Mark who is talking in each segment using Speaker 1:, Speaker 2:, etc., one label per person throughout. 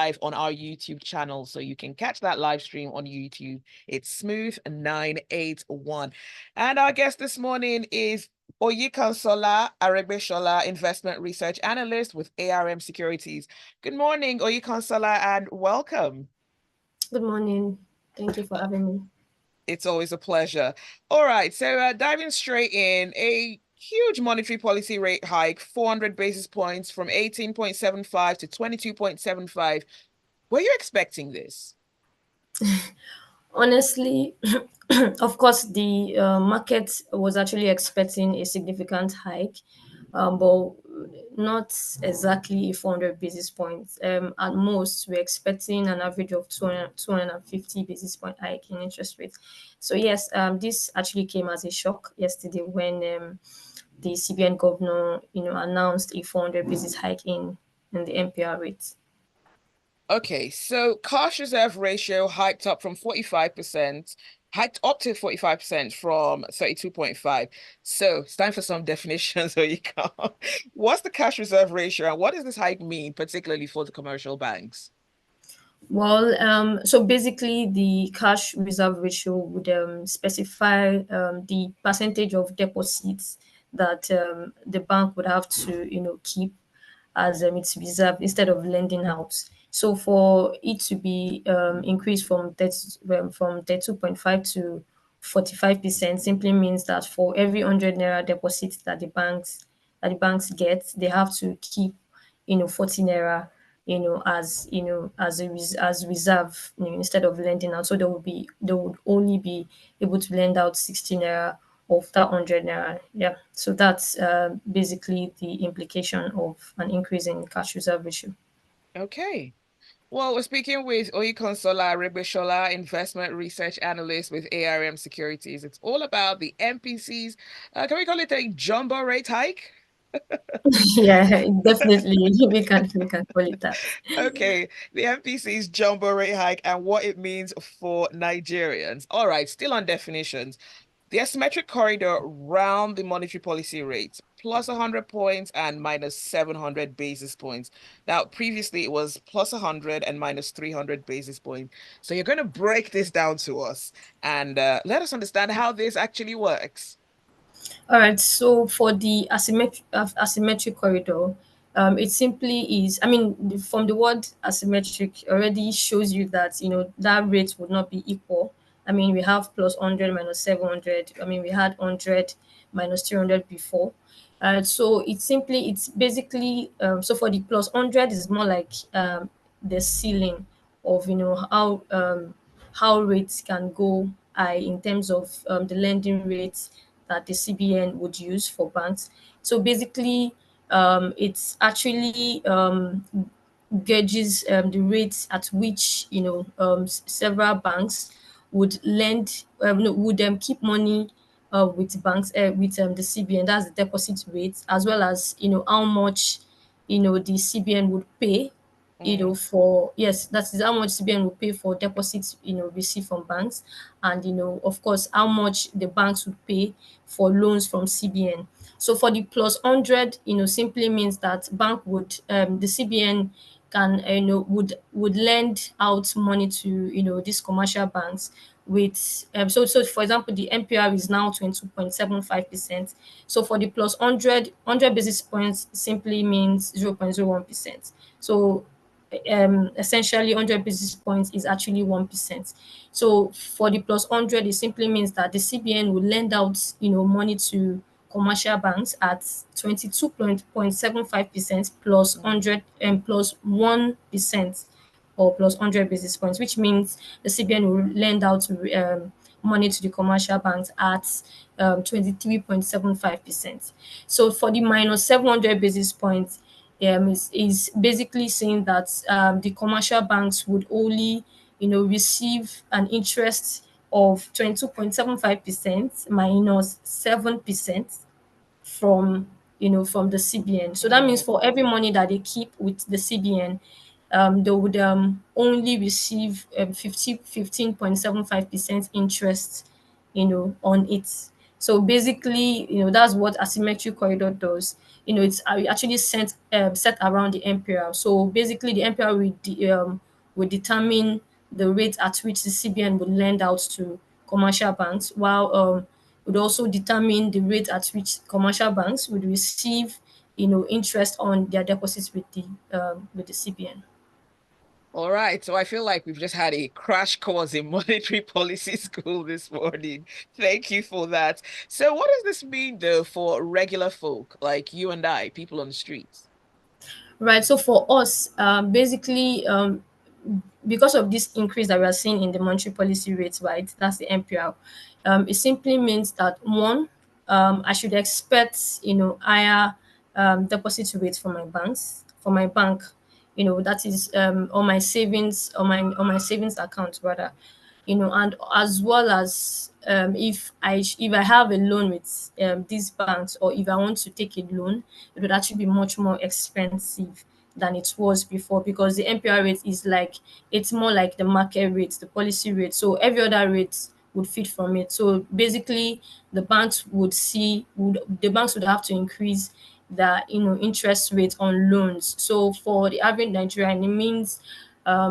Speaker 1: on our YouTube channel, so you can catch that live stream on YouTube. It's Smooth 981. And our guest this morning is Oyinkansola Aregbesola, investment research analyst with ARM Securities. Good morning, Oyinkansola, and welcome.
Speaker 2: Good morning. Thank you for having me.
Speaker 1: It's always a pleasure. All right, so diving straight in, a huge monetary policy rate hike, 400 basis points from 18.75 to 22.75. Were you expecting this?
Speaker 2: Honestly, of course, the market was actually expecting a significant hike, but not exactly 400 basis points. At most, we're expecting an average of 250 basis point hike in interest rates. So yes, this actually came as a shock yesterday when the CBN governor, announced a 400 basis hike in the MPR rate.
Speaker 1: Okay, so cash reserve ratio hiked up from 45%, hiked up to 45% from 32.5. So it's time for some definitions so you can. What's the cash reserve ratio and what does this hike mean, particularly for the commercial banks?
Speaker 2: Well, so basically, the cash reserve ratio would specify the percentage of deposits that the bank would have to, keep as its reserve instead of lending out. So for it to be increased from 32.5 to 45% simply means that for every 100 naira deposit that the banks get, they have to keep 40 naira as reserve, instead of lending out. So they would only be able to lend out 60 naira of that 100 naira. Yeah. So that's basically the implication of an increase in cash reserve ratio.
Speaker 1: Okay. Well, we're speaking with Oyinkansola Aregbesola, investment research analyst with ARM Securities. It's all about the MPCs. Can we call it a jumbo rate hike?
Speaker 2: Yeah, definitely. We can call it that.
Speaker 1: Okay, the MPC's jumbo rate hike and what it means for Nigerians. All right, still on definitions. The asymmetric corridor round the monetary policy rates, plus 100 points and minus 700 basis points. Now, previously it was plus 100 and minus 300 basis points. So you're going to break this down to us and let us understand how this actually works.
Speaker 2: All right. So for the asymmetric corridor, it simply is. I mean, from the word asymmetric already shows you that that rate would not be equal. I mean, we have plus 100 minus 700. I mean, we had 100 minus 300 before. So it's basically so for the plus 100 is more like the ceiling of how rates can go high in terms of the lending rates that the CBN would use for banks. So basically, it's actually gauges the rates at which several banks would lend no, would keep money with banks with the CBN. That's the deposit rate, as well as how much the CBN would pay for, yes, that is how much CBN will pay for deposits received from banks, and of course how much the banks would pay for loans from CBN. So for the plus 100, simply means that bank would the CBN can would lend out money to these commercial banks with so for example, the MPR is now 22.75%. So for the plus 100 basis points simply means 0.01%. So essentially 100 basis points is actually 1%. So for the plus 100, it simply means that the CBN will lend out money to commercial banks at 22.75% plus 100 and plus 1% or plus 100 basis points, which means the CBN will lend out money to the commercial banks at 23.75%. So for the minus 700 basis points, is basically saying that the commercial banks would only receive an interest of 22.75% minus 7% from from the CBN. So that means for every money that they keep with the CBN, they would only receive 15.75% interest on it. So basically, that's what asymmetric corridor does. It's actually set around the MPR. So basically, the MPR will determine the rate at which the CBN will lend out to commercial banks, while would also determine the rate at which commercial banks would receive, interest on their deposits with the CBN.
Speaker 1: All right, so I feel like we've just had a crash course in monetary policy school this morning. Thank you for that. So, what does this mean, though, for regular folk like you and I, people on the streets?
Speaker 2: Right. So for us, basically, because of this increase that we are seeing in the monetary policy rates, right? That's the MPR. It simply means that one, I should expect, higher deposit rates for my bank. That is on my savings, on my savings account rather. And as well as if I have a loan with these banks, or if I want to take a loan, it would actually be much more expensive than it was before, because the MPR rate is like, it's more like the market rate, the policy rate. So every other rate would fit from it. So basically, the banks would have to increase the interest rate on loans. So for the average Nigerian, it means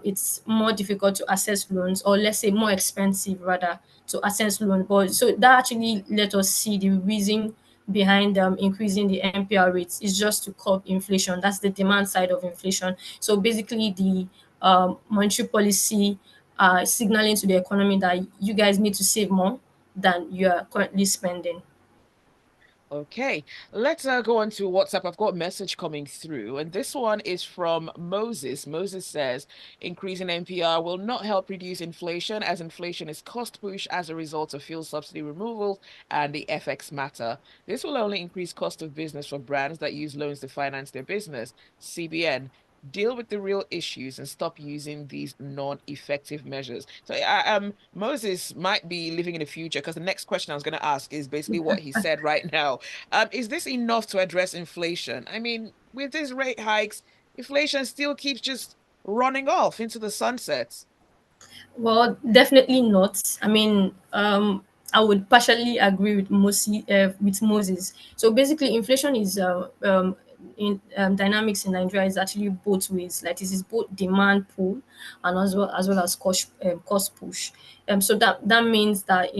Speaker 2: it's more difficult to access loans, or let's say more expensive rather to access loans. But so that actually let us see the reason behind increasing the MPR rates is just to curb inflation. That's the demand side of inflation. So basically, the monetary policy signaling to the economy that you guys need to save more than you are currently spending.
Speaker 1: Okay, let's go on to WhatsApp. I've got a message coming through, and this one is from Moses. Moses says increasing NPR will not help reduce inflation, as inflation is cost push as a result of fuel subsidy removal and the FX matter. This will only increase cost of business for brands that use loans to finance their business. CBN, deal with the real issues and stop using these non-effective measures. So Moses might be living in the future, because the next question I was going to ask is basically what he said right now. Is this enough to address inflation? I mean, with these rate hikes, inflation still keeps just running off into the sunsets.
Speaker 2: Well, definitely not. I mean, I would partially agree with Moses. So basically, inflation is in dynamics in Nigeria is actually both ways. Like, this is both demand pull and as well as cost push. So that means that,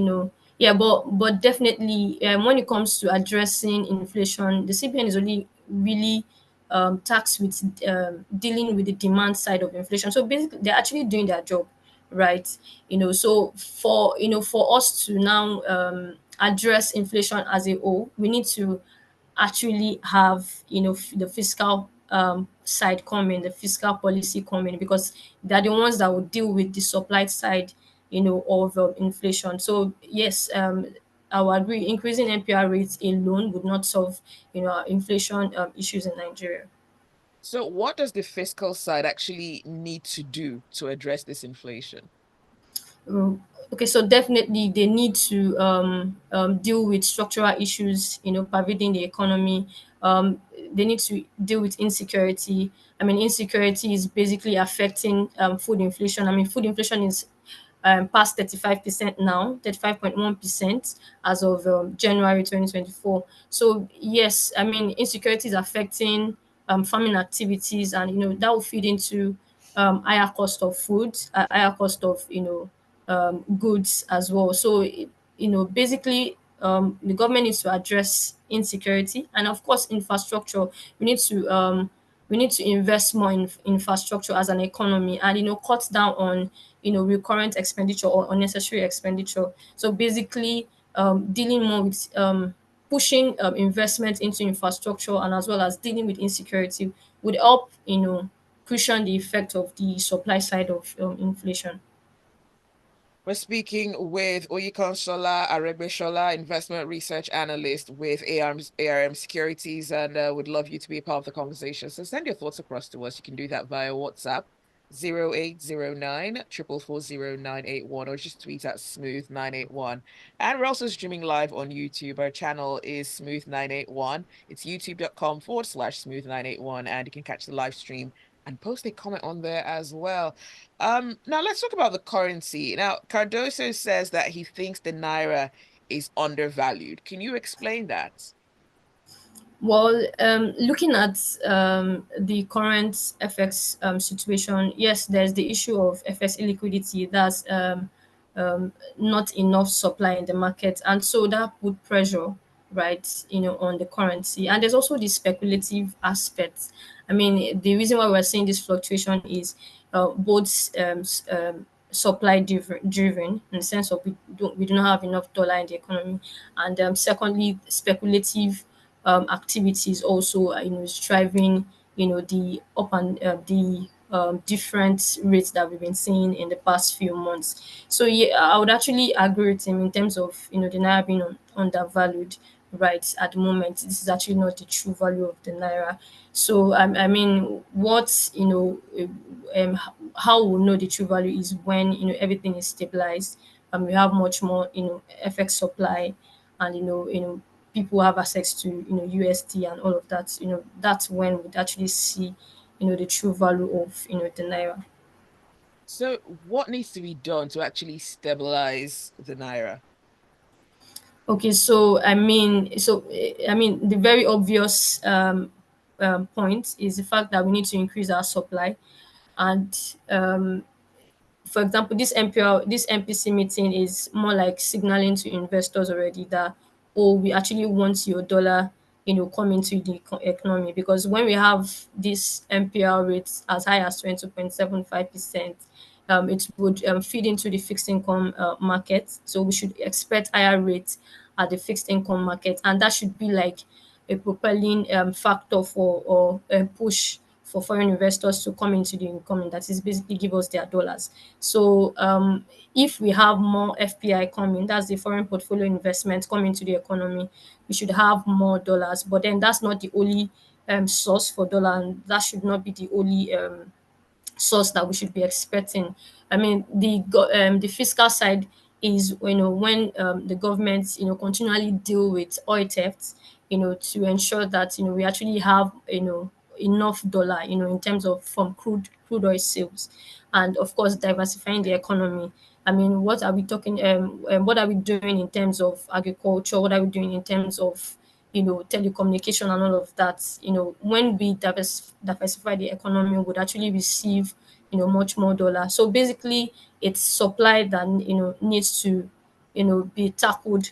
Speaker 2: yeah, but definitely, when it comes to addressing inflation, the CBN is only really tasked with dealing with the demand side of inflation. So basically, they're actually doing their job, right? So for us to now address inflation as a whole, we need to actually have the fiscal side coming, the fiscal policy coming, because they're the ones that will deal with the supply side of inflation. So yes, I would agree, increasing NPR rates alone would not solve our inflation issues in Nigeria.
Speaker 1: So, what does the fiscal side actually need to do to address this inflation?
Speaker 2: Mm, okay, so definitely they need to deal with structural issues, pervading the economy. They need to deal with insecurity. I mean, insecurity is basically affecting food inflation. I mean, food inflation is past 35% now, 35.1% as of January 2024. So yes, I mean, insecurity is affecting farming activities, and that will feed into higher cost of food, higher cost of goods as well. So basically, the government needs to address insecurity, and of course infrastructure. We need to invest more in infrastructure as an economy, and cut down on recurrent expenditure or unnecessary expenditure. So basically, dealing more with pushing investment into infrastructure, and as well as dealing with insecurity, would help cushion the effect of the supply side of inflation.
Speaker 1: We're speaking with Oyinkansola Aregbesola, investment research analyst with ARM Securities, and would love you to be a part of the conversation. So send your thoughts across to us. You can do that via WhatsApp 0809 440 or just tweet at smooth981. And we're also streaming live on YouTube. Our channel is smooth981. It's youtube.com/smooth981, and you can catch the live stream and post a comment on there as well. Now let's talk about the currency. Now, Cardoso says that he thinks the naira is undervalued. Can you explain that?
Speaker 2: Well, looking at the current FX situation, yes, there's the issue of FX illiquidity. That's not enough supply in the market, and so that put pressure, right, on the currency. And there's also the speculative aspect. I mean, the reason why we're seeing this fluctuation is both supply driven in the sense of we do not have enough dollar in the economy, and secondly, speculative activities also is driving the up and the different rates that we've been seeing in the past few months. So yeah, I would actually agree with him in terms of the naira being undervalued right at the moment. This is actually not the true value of the naira. So I mean, what how we know the true value is when everything is stabilized and we have much more FX supply, and people have access to USD and all of that. That's when we'd actually see the true value of the naira.
Speaker 1: So, what needs to be done to actually stabilize the naira?
Speaker 2: Okay, so I mean, the very obvious point is the fact that we need to increase our supply, and for example, this MPC meeting is more like signaling to investors already that, oh, we actually want your dollar, come into the economy, because when we have this MPR rates as high as 20.75%, it would feed into the fixed income market. So we should expect higher rates at the fixed income market, and that should be like a propelling factor for or a push for foreign investors to come into the economy. That is basically give us their dollars. So if we have more FPI coming, that's the foreign portfolio investment coming to the economy, we should have more dollars. But then that's not the only source for dollar, and that should not be the only source that we should be expecting. I mean, the fiscal side is when the government continually deal with oil thefts, to ensure that we actually have enough dollar in terms of from crude oil sales, and of course diversifying the economy. I mean, what are we doing in terms of agriculture? What are we doing in terms of telecommunication and all of that? When we diversify the economy, we would actually receive much more dollar. So basically, it's supply that needs to be tackled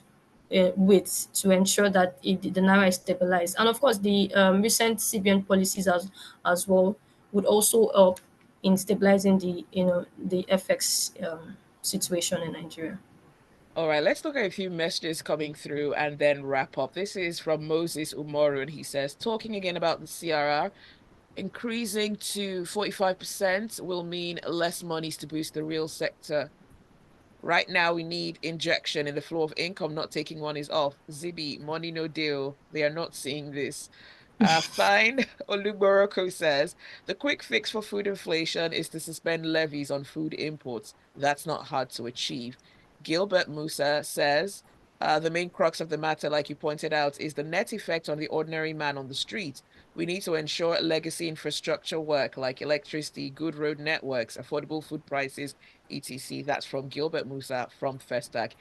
Speaker 2: with to ensure that the naira is stabilized. And of course, the recent CBN policies as well would also help in stabilizing the FX situation in Nigeria.
Speaker 1: All right, let's look at a few messages coming through and then wrap up. This is from Moses Umoru, and he says, talking again about the CRR, increasing to 45% will mean less monies to boost the real sector. Right now, we need injection in the flow of income. Not taking one is off. Zibby, money no deal. They are not seeing this. Fine. Oluboroko says the quick fix for food inflation is to suspend levies on food imports. That's not hard to achieve. Gilbert Musa says the main crux of the matter, like you pointed out, is the net effect on the ordinary man on the street. We need to ensure legacy infrastructure work like electricity, good road networks, affordable food prices, etc. That's from Gilbert Musa from Festac.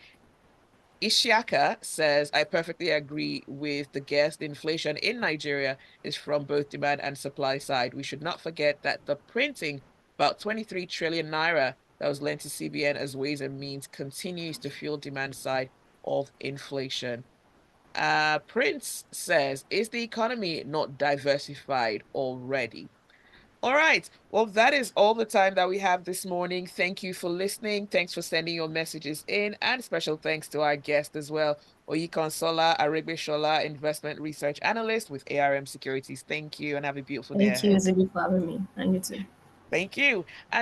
Speaker 1: Ishiaka says, I perfectly agree with the guest. Inflation in Nigeria is from both demand and supply side. We should not forget that the printing about 23 trillion naira that was lent to CBN as ways and means continues to fuel demand side of inflation. Prince says, is the economy not diversified already? All right. Well, that is all the time that we have this morning. Thank you for listening. Thanks for sending your messages in. And special thanks to our guest as well, Oyinkansola, Aregbesola, Investment Research Analyst with ARM Securities. Thank you and have a beautiful day
Speaker 2: Thank you,
Speaker 1: ahead.
Speaker 2: Zibby, for having me, and you too.
Speaker 1: Thank you. And